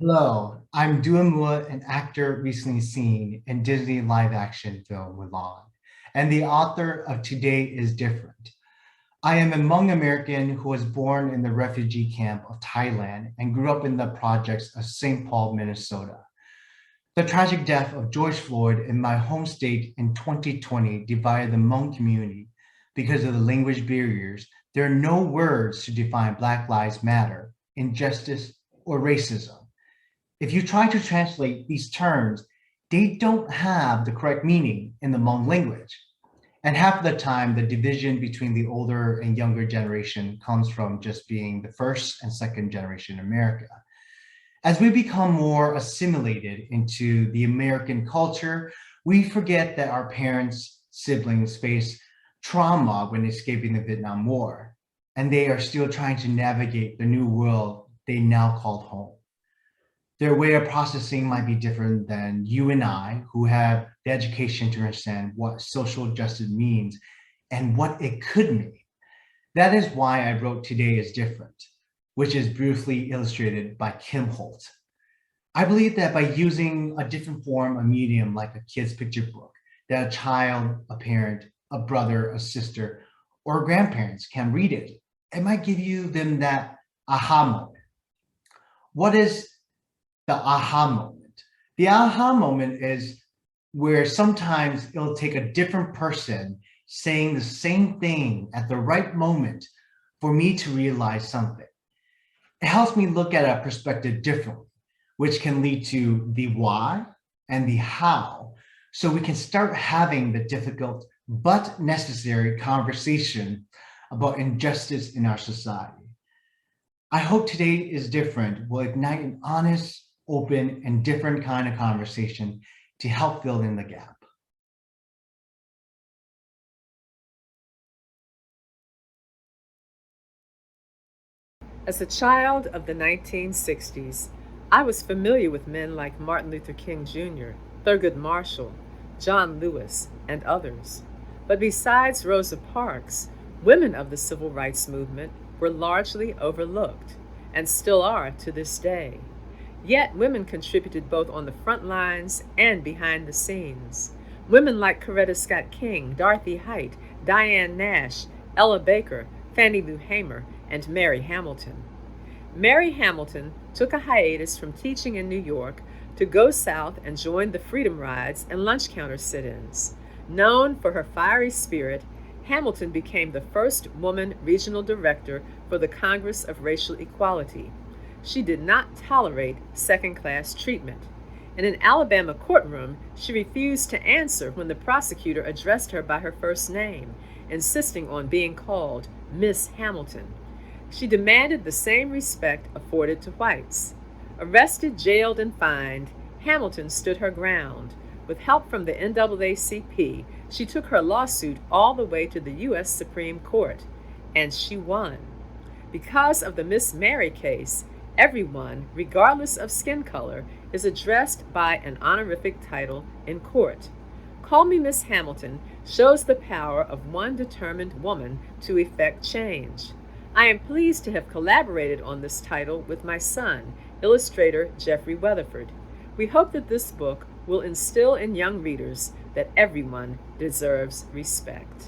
Hello, I'm Doua, Moua, an actor recently seen in Disney live action film Mulan, and the author of Today is Different. I am a Hmong American who was born in the refugee camp of Thailand and grew up in the projects of St. Paul, Minnesota. The tragic death of George Floyd in my home state in 2020 divided the Hmong community because of the language barriers. There are no words to define Black Lives Matter, injustice, or racism. If you try to translate these terms, they don't have the correct meaning in the Hmong language. And half of the time, the division between the older and younger generation comes from just being the first and second generation in America. As we become more assimilated into the American culture, we forget that our parents, siblings face trauma when escaping the Vietnam War, and they are still trying to navigate the new world they now call home. Their way of processing might be different than you and I, who have the education to understand what social justice means and what it could mean. That is why I wrote Today is Different, which is beautifully illustrated by Kim Holt. I believe that by using a different form of medium like a kid's picture book, that a child, a parent, a brother, a sister, or grandparents can read it, it might give you them that aha moment. What is the aha moment? The aha moment is where sometimes it'll take a different person saying the same thing at the right moment for me to realize something. It helps me look at a perspective differently, which can lead to the why and the how, so we can start having the difficult but necessary conversation about injustice in our society. I hope Today is Different will ignite an honest, open, and different kind of conversation to help fill in the gap. As a child of the 1960s, I was familiar with men like Martin Luther King Jr., Thurgood Marshall, John Lewis, and others. But besides Rosa Parks, women of the civil rights movement were largely overlooked, and still are to this day. Yet women contributed both on the front lines and behind the scenes. Women like Coretta Scott King, Dorothy Height, Diane Nash, Ella Baker, Fannie Lou Hamer, and Mary Hamilton. Mary Hamilton took a hiatus from teaching in New York to go south and join the Freedom Rides and lunch counter sit ins. Known for her fiery spirit, Hamilton became the first woman regional director for the Congress of Racial Equality. She did not tolerate second class treatment. In an Alabama courtroom, she refused to answer when the prosecutor addressed her by her first name, insisting on being called Miss Hamilton. She demanded the same respect afforded to whites. Arrested, jailed, and fined, Hamilton stood her ground. With help from the NAACP, she took her lawsuit all the way to the U.S. Supreme Court, and she won. Because of the Miss Mary case, everyone, regardless of skin color, is addressed by an honorific title in court. Call Me Miss Hamilton shows the power of one determined woman to effect change. I am pleased to have collaborated on this title with my son, illustrator Jeffrey Weatherford. We hope that this book will instill in young readers that everyone deserves respect.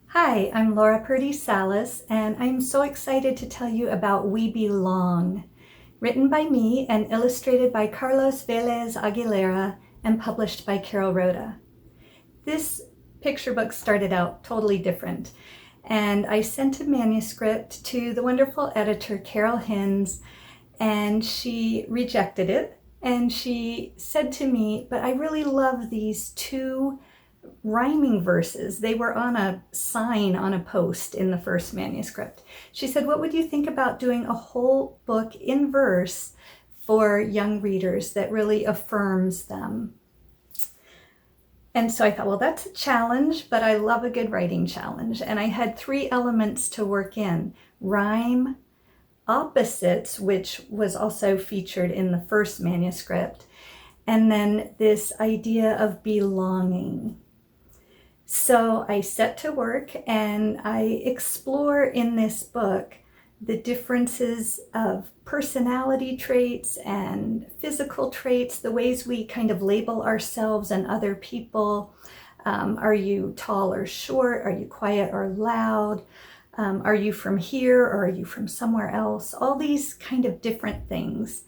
Hi, I'm Laura Purdy Salas, and I'm so excited to tell you about We Belong, written by me and illustrated by Carlos Velez Aguilera and published by Carole Rhoda. This picture book started out totally different, and I sent a manuscript to the wonderful editor Carol Hins, and she rejected it. And she said to me, but I really love these two rhyming verses. They were on a sign on a post in the first manuscript. She said, what would you think about doing a whole book in verse for young readers that really affirms them? And so I thought, well, that's a challenge, but I love a good writing challenge. And I had three elements to work in: rhyme, opposites, which was also featured in the first manuscript, and then this idea of belonging. So I set to work and I explore in this book the differences of personality traits and physical traits, the ways we kind of label ourselves and other people. Are you tall or short? Are you quiet or loud? Are you from here or are you from somewhere else? All these kind of different things.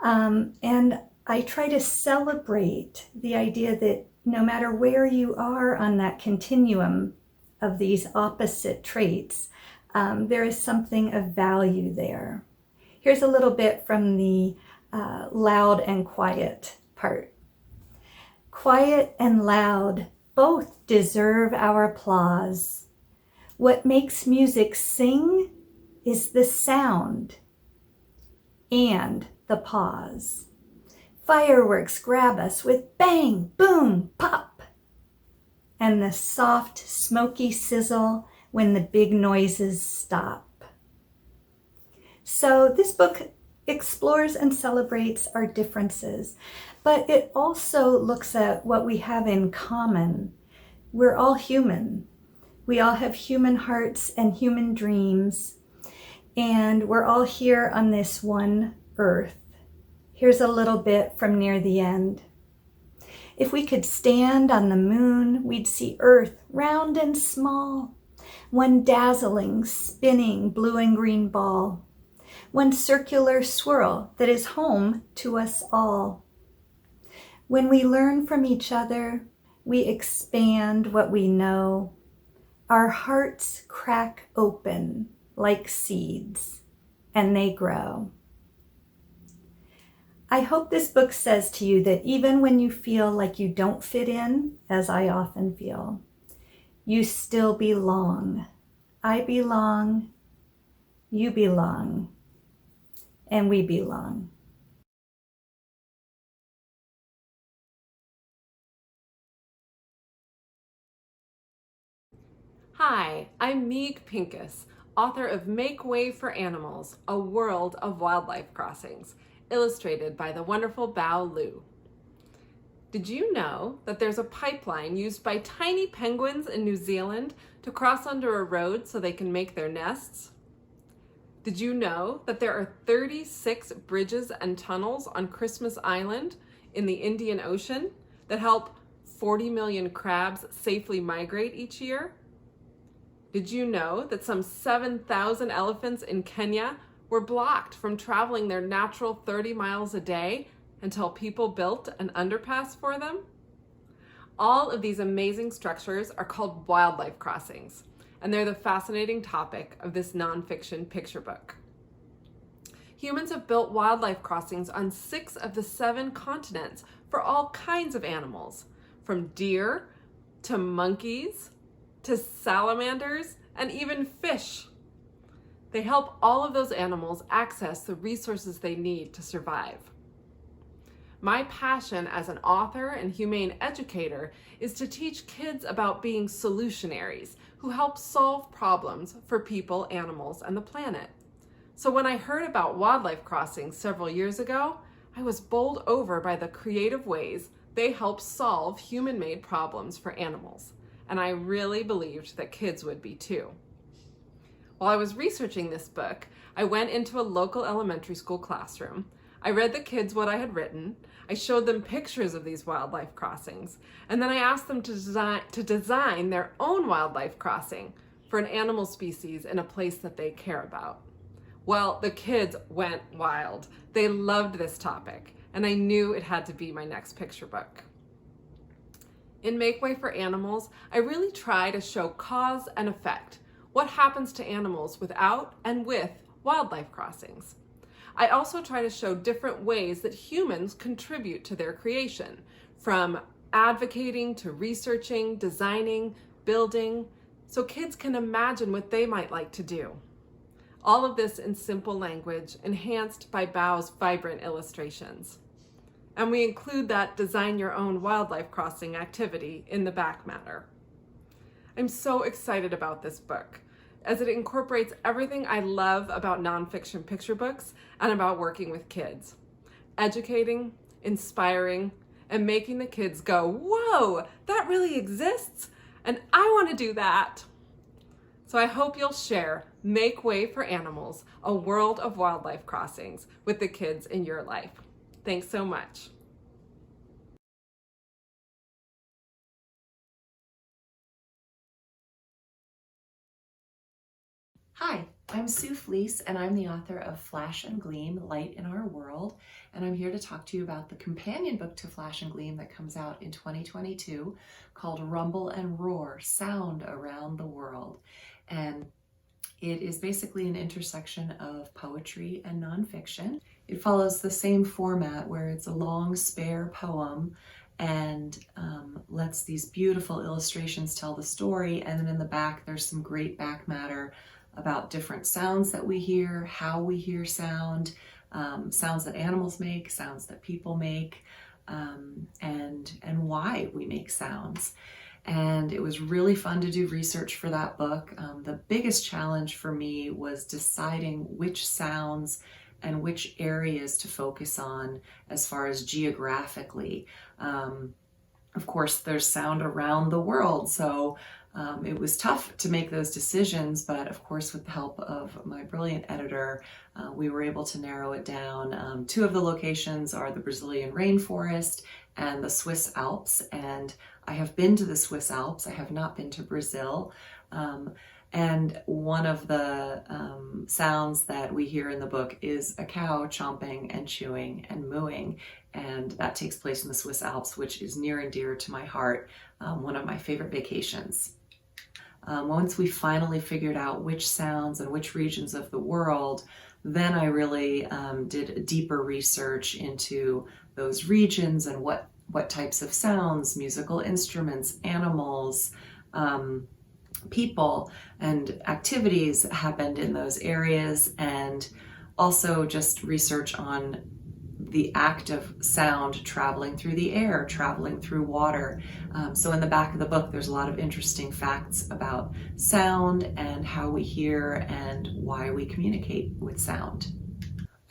And I try to celebrate the idea that no matter where you are on that continuum of these opposite traits, there is something of value there. Here's a little bit from the loud and quiet part. Quiet and loud both deserve our applause. What makes music sing is the sound and the pause. Fireworks grab us with bang, boom, pop, and the soft, smoky sizzle when the big noises stop. So this book explores and celebrates our differences, but it also looks at what we have in common. We're all human. We all have human hearts and human dreams, and we're all here on this one earth. Here's a little bit from near the end. If we could stand on the moon, we'd see Earth round and small, one dazzling, spinning blue and green ball, one circular swirl that is home to us all. When we learn from each other, we expand what we know. Our hearts crack open like seeds, and they grow. I hope this book says to you that even when you feel like you don't fit in, as I often feel, you still belong. I belong, you belong, and we belong. Hi, I'm Meeg Pincus, author of Make Way for Animals, A World of Wildlife Crossings, illustrated by the wonderful Bao Liu. Did you know that there's a pipeline used by tiny penguins in New Zealand to cross under a road so they can make their nests? Did you know that there are 36 bridges and tunnels on Christmas Island in the Indian Ocean that help 40 million crabs safely migrate each year? Did you know that some 7,000 elephants in Kenya were blocked from traveling their natural 30 miles a day until people built an underpass for them? All of these amazing structures are called wildlife crossings, and they're the fascinating topic of this nonfiction picture book. Humans have built wildlife crossings on 6 of the 7 continents for all kinds of animals, from deer to monkeys to salamanders and even fish. They help all of those animals access the resources they need to survive. My passion as an author and humane educator is to teach kids about being solutionaries who help solve problems for people, animals, and the planet. So when I heard about wildlife crossings several years ago, I was bowled over by the creative ways they help solve human-made problems for animals. And I really believed that kids would be too. While I was researching this book, I went into a local elementary school classroom. I read the kids what I had written. I showed them pictures of these wildlife crossings, and then I asked them to design their own wildlife crossing for an animal species in a place that they care about. Well, the kids went wild. They loved this topic, and I knew it had to be my next picture book. In Make Way for Animals, I really try to show cause and effect. What happens to animals without and with wildlife crossings? I also try to show different ways that humans contribute to their creation, from advocating to researching, designing, building, so kids can imagine what they might like to do. All of this in simple language, enhanced by Bao's vibrant illustrations. And we include that design your own wildlife crossing activity in the back matter. I'm so excited about this book, as it incorporates everything I love about nonfiction picture books and about working with kids. Educating, inspiring, and making the kids go, whoa, that really exists, and I want to do that. So I hope you'll share Make Way for Animals, a world of wildlife crossings with the kids in your life. Thanks so much. Hi, I'm Sue Fleece, and I'm the author of Flash and Gleam, Light in Our World, and I'm here to talk to you about the companion book to Flash and Gleam that comes out in 2022 called Rumble and Roar, Sound Around the World. And it is basically an intersection of poetry and nonfiction. It follows the same format where it's a long, spare poem and lets these beautiful illustrations tell the story. And then in the back, there's some great back matter about different sounds that we hear, how we hear sound, sounds that animals make, sounds that people make, and why we make sounds. And it was really fun to do research for that book. The biggest challenge for me was deciding which sounds and which areas to focus on as far as geographically. Of course, there's sound around the world, so it was tough to make those decisions, but of course, with the help of my brilliant editor, we were able to narrow it down. Two of the locations are the Brazilian rainforest and the Swiss Alps, and I have been to the Swiss Alps. I have not been to Brazil. And one of the sounds that we hear in the book is a cow chomping and chewing and mooing. And that takes place in the Swiss Alps, which is near and dear to my heart, one of my favorite vacations. Once we finally figured out which sounds and which regions of the world, then I really did deeper research into those regions and what types of sounds, musical instruments, animals, people, and activities happened in those areas, and also just research on the act of sound traveling through the air, traveling through water. So in the back of the book, there's a lot of interesting facts about sound and how we hear and why we communicate with sound.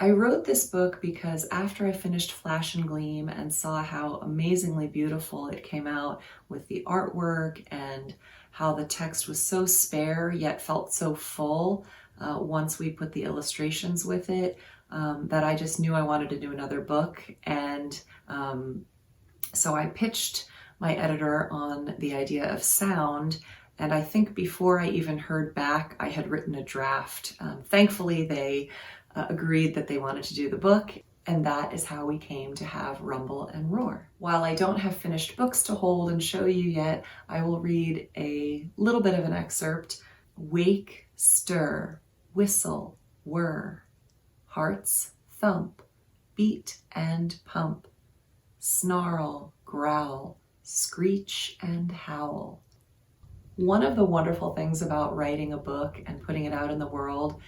I wrote this book because after I finished Flash and Gleam and saw how amazingly beautiful it came out with the artwork and how the text was so spare yet felt so full once we put the illustrations with it, that I just knew I wanted to do another book. And so I pitched my editor on the idea of sound. And I think before I even heard back, I had written a draft. Thankfully, they agreed that they wanted to do the book, and that is how we came to have Rumble and Roar. While I don't have finished books to hold and show you yet, I will read a little bit of an excerpt. Wake, stir, whistle, whir, hearts thump, beat and pump, snarl, growl, screech and howl. One of the wonderful things about writing a book and putting it out in the world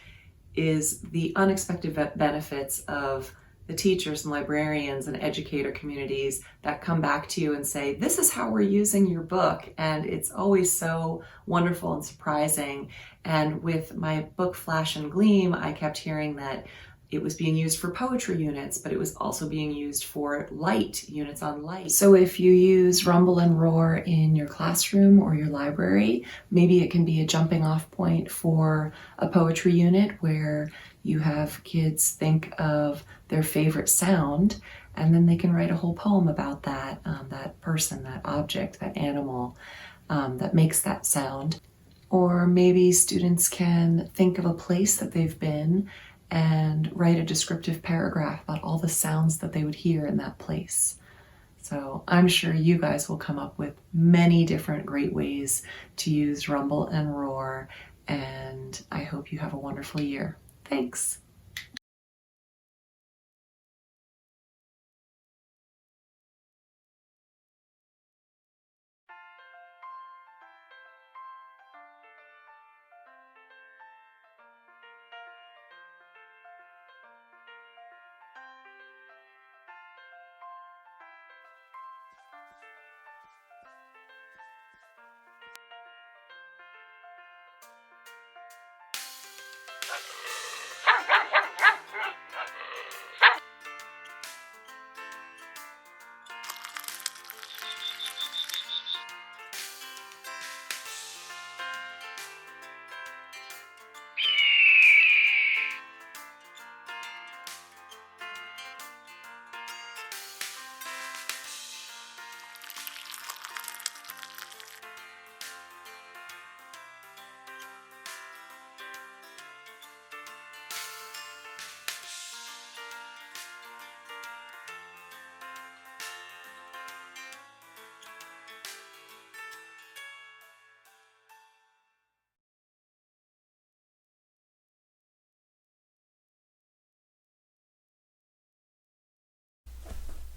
is the unexpected benefits of the teachers and librarians and educator communities that come back to you and say, this is how we're using your book. And it's always so wonderful and surprising. And with my book, Flash and Gleam, I kept hearing that it was being used for poetry units, but it was also being used for light, units on light. So if you use Rumble and Roar in your classroom or your library, maybe it can be a jumping off point for a poetry unit where you have kids think of their favorite sound, and then they can write a whole poem about that, that person, that object, that animal that makes that sound. Or maybe students can think of a place that they've been and write a descriptive paragraph about all the sounds that they would hear in that place. So I'm sure you guys will come up with many different great ways to use Rumble and Roar, and I hope you have a wonderful year. Thanks.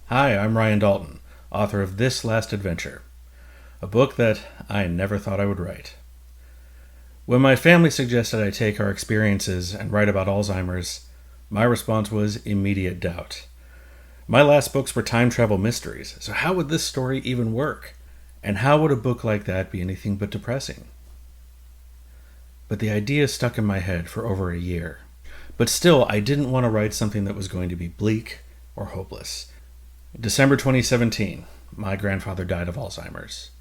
Hi, I'm Ryan Dalton, author of This Last Adventure, a book that I never thought I would write. When my family suggested I take our experiences and write about Alzheimer's, my response was immediate doubt. My last books were time travel mysteries, so how would this story even work? And how would a book like that be anything but depressing? But the idea stuck in my head for over a year. But still, I didn't want to write something that was going to be bleak or hopeless. December 2017, my grandfather died of Alzheimer's.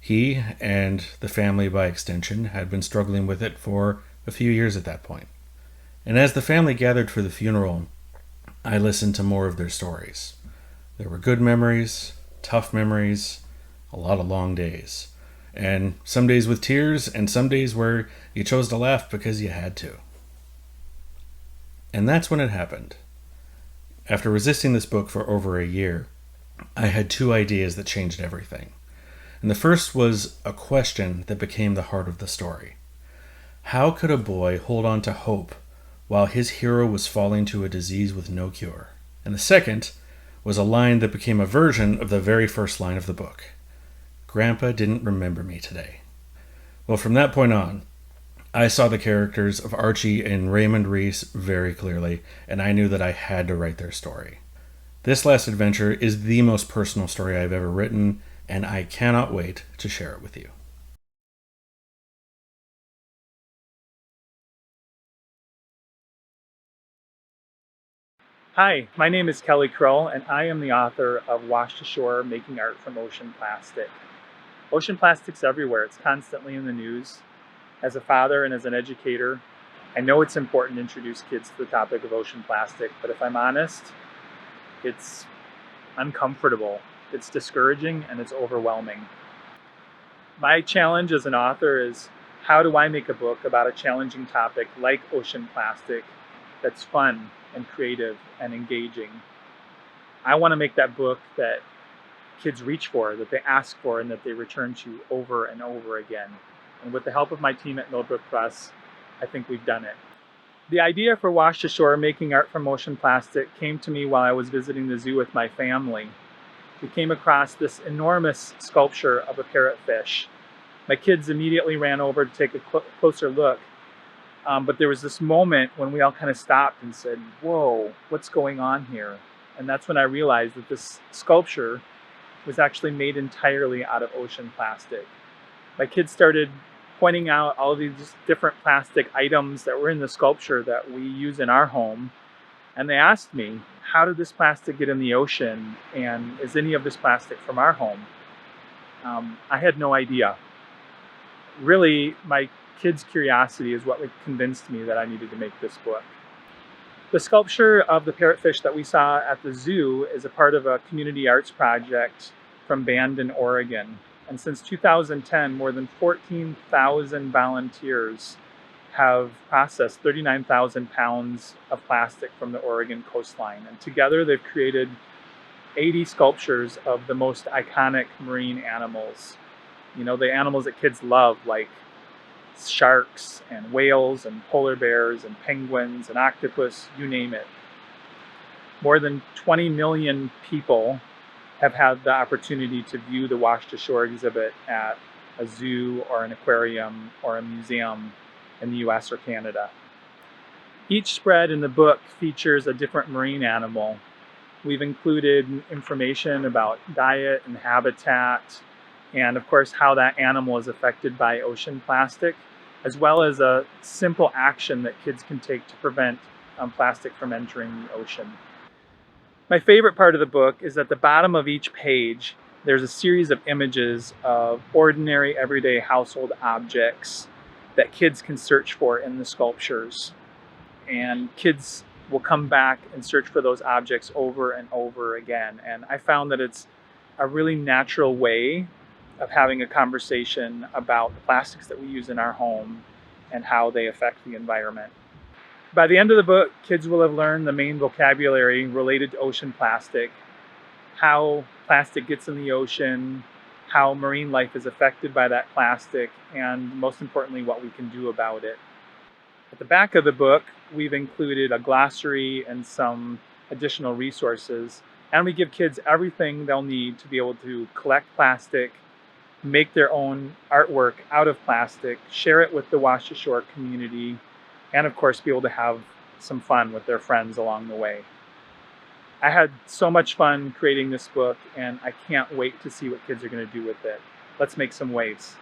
He, and the family by extension, had been struggling with it for a few years at that point. And as the family gathered for the funeral, I listened to more of their stories. There were good memories, tough memories, a lot of long days. And some days with tears, and some days where you chose to laugh because you had to. And that's when it happened. After resisting this book for over a year, I had two ideas that changed everything. And the first was a question that became the heart of the story. How could a boy hold on to hope while his hero was falling to a disease with no cure? And the second was a line that became a version of the very first line of the book. Grandpa didn't remember me today. Well, from that point on, I saw the characters of Archie and Raymond Reese very clearly, and I knew that I had to write their story. This Last Adventure is the most personal story I've ever written, and I cannot wait to share it with you. Hi, my name is Kelly Carole, and I am the author of Washed Ashore, Making Art from Ocean Plastic. Ocean plastic's everywhere. It's constantly in the news. As a father and as an educator, I know it's important to introduce kids to the topic of ocean plastic, but if I'm honest, it's uncomfortable, it's discouraging, and it's overwhelming. My challenge as an author is, how do I make a book about a challenging topic like ocean plastic that's fun and creative and engaging? I want to make that book that kids reach for, that they ask for, and that they return to over and over again. And with the help of my team at Millbrook Press, I think we've done it. The idea for Washed Ashore, Making Art from Ocean Plastic came to me while I was visiting the zoo with my family. We came across this enormous sculpture of a parrotfish. My kids immediately ran over to take a closer look, but there was this moment when we all kind of stopped and said, whoa, what's going on here? And that's when I realized that this sculpture was actually made entirely out of ocean plastic. My kids started pointing out all of these different plastic items that were in the sculpture that we use in our home. And they asked me, how did this plastic get in the ocean? And is any of this plastic from our home? I had no idea. Really, my kids' curiosity is what convinced me that I needed to make this book. The sculpture of the parrotfish that we saw at the zoo is a part of a community arts project from Bandon, Oregon. And since 2010, more than 14,000 volunteers have processed 39,000 pounds of plastic from the Oregon coastline. And together they've created 80 sculptures of the most iconic marine animals. You know, the animals that kids love, like sharks and whales and polar bears and penguins and octopus, you name it. More than 20 million people have had the opportunity to view the Washed Ashore exhibit at a zoo or an aquarium or a museum in the US or Canada. Each spread in the book features a different marine animal. We've included information about diet and habitat, and of course how that animal is affected by ocean plastic, as well as a simple action that kids can take to prevent plastic from entering the ocean. My favorite part of the book is at the bottom of each page, there's a series of images of ordinary, everyday household objects that kids can search for in the sculptures. And kids will come back and search for those objects over and over again. And I found that it's a really natural way of having a conversation about the plastics that we use in our home and how they affect the environment. By the end of the book, kids will have learned the main vocabulary related to ocean plastic, how plastic gets in the ocean, how marine life is affected by that plastic, and most importantly, what we can do about it. At the back of the book, we've included a glossary and some additional resources And we give kids everything they'll need to be able to collect plastic, make their own artwork out of plastic, share it with the Wash Ashore community, and of course be able to have some fun with their friends along the way. I had so much fun creating this book, and I can't wait to see what kids are going to do with it. Let's make some waves.